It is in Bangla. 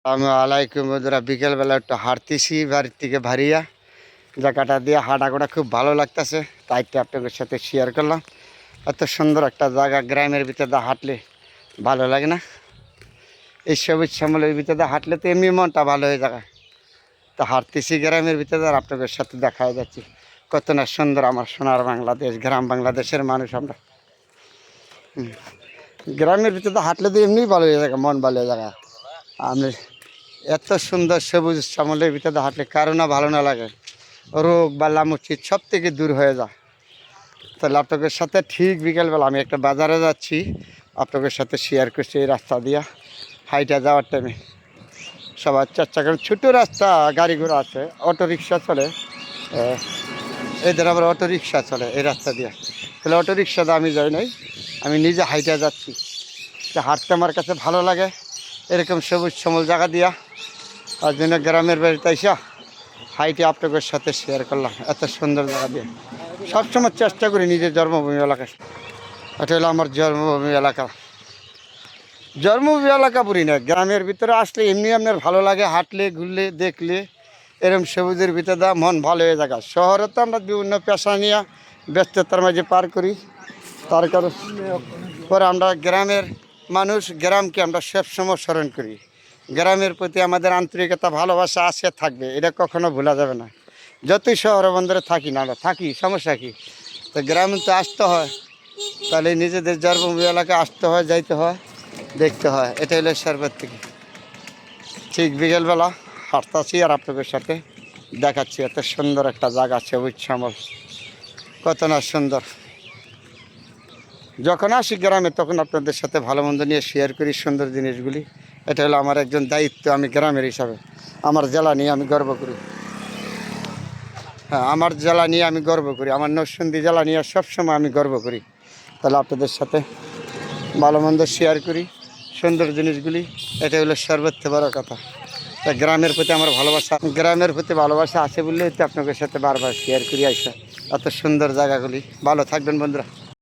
আলাইকুম বন্ধুরা, বিকেলবেলা একটু হাঁটতেছি বাড়ির থেকে ভারিয়া জায়গাটা দিয়ে হাঁটা করা খুব ভালো লাগতেছে, তাই তো আপনাদের সাথে শেয়ার করলাম। এত সুন্দর একটা জায়গা, গ্রামের ভিতরে হাঁটলে ভালো লাগে না? এই সবুজ শ্যামলের ভিতরে হাঁটলে তো এমনি মনটা ভালো হয়ে যায়। তো হাঁটতেছি গ্রামের ভিতরে, আর আপনাদের সাথে দেখা হয়ে যাচ্ছি। কত না সুন্দর আমার সোনার বাংলাদেশ, গ্রাম বাংলাদেশের মানুষ আমরা। গ্রামের ভিতরে হাঁটলে তো এমনি ভালো হয়ে যায়, মন ভালো হয়ে যায়। আমি এত সুন্দর সবুজ শ্যামলের ভিতরে হাঁটলে কারো না ভালো না লাগে, রোগ বা লামুচিত সব থেকে দূর হয়ে যায়। তাহলে আপনাদের সাথে ঠিক বিকেলবেলা আমি একটা বাজারে যাচ্ছি, আপনাদের সাথে শেয়ার করছি। এই রাস্তা দিয়া হাইটা যাওয়ার টাইমে সবার চেষ্টা করেন, ছোটো রাস্তা, গাড়ি ঘোড়া আছে, অটো রিক্সা চলে, এদের আবার অটো রিক্সা চলে এই রাস্তা দিয়ে। তাহলে অটো রিক্সাতে আমি যাই নাই, আমি নিজে হাইটা যাচ্ছি। তো হাঁটতে আমার কাছে ভালো লাগে, এরকম সবুজ শ্যামল জায়গা দিয়া। তার জন্য গ্রামের বাড়িতে আইসা হাইটে আপনাদের সাথে শেয়ার করলাম। এত সুন্দর জায়গা দিয়ে সবসময় চেষ্টা করি নিজের জন্মভূমি এলাকায়। এটা হলো আমার জন্মভূমি এলাকা। জন্মভূমি এলাকা পুরি না, গ্রামের ভিতরে আসলে এমনি আপনার ভালো লাগে, হাঁটলে ঘুরলে দেখলে এরকম সবুজের ভিতরে মন ভালো হয়ে যায়। শহরে তো আমরা বিভিন্ন পেশা নিয়ে ব্যস্ততার মাঝে পার করি, তার কারণ পরে আমরা গ্রামের মানুষ, গ্রামকে আমরা সবসময় স্মরণ করি। গ্রামের প্রতি আমাদের আন্তরিকতা ভালোবাসা আছে, থাকবে, এটা কখনো ভোলা যাবে না। যতই শহরে বন্দরে থাকি না, আমরা থাকি, সমস্যা কী? তো গ্রামে তো আসতে হয়, তাহলে নিজেদের জন্মভূমি এলাকায় আসতে হয়, যাইতে হয়, দেখতে হয়। এটা হলো সর্বত থেকে ঠিক বিকেলবেলা হাঁটতাছি আর আপনাদের সাথে দেখাচ্ছি। এত সুন্দর একটা জায়গা, সবুজ শ্যামল, কত না সুন্দর। যখন আসি গ্রামে তখন আপনাদের সাথে ভালো মন্দ নিয়ে শেয়ার করি সুন্দর জিনিসগুলি। এটা হলো আমার একজন দায়িত্ব, আমি গ্রামের হিসাবে। আমার জেলা নিয়ে আমি গর্ব করি। হ্যাঁ, আমার জেলা নিয়ে আমি গর্ব করি, আমার নরসিংদী জেলা নিয়ে সবসময় আমি গর্ব করি। তাহলে আপনাদের সাথে ভালো মন্দ শেয়ার করি সুন্দর জিনিসগুলি। এটা হলো সর্বোচ্চ বড় কথা। তা গ্রামের প্রতি আমার ভালোবাসা, গ্রামের প্রতি ভালোবাসা আছে বললেই তো আপনাদের সাথে বারবার শেয়ার করি আইসা এত সুন্দর জায়গাগুলি। ভালো থাকবেন বন্ধুরা।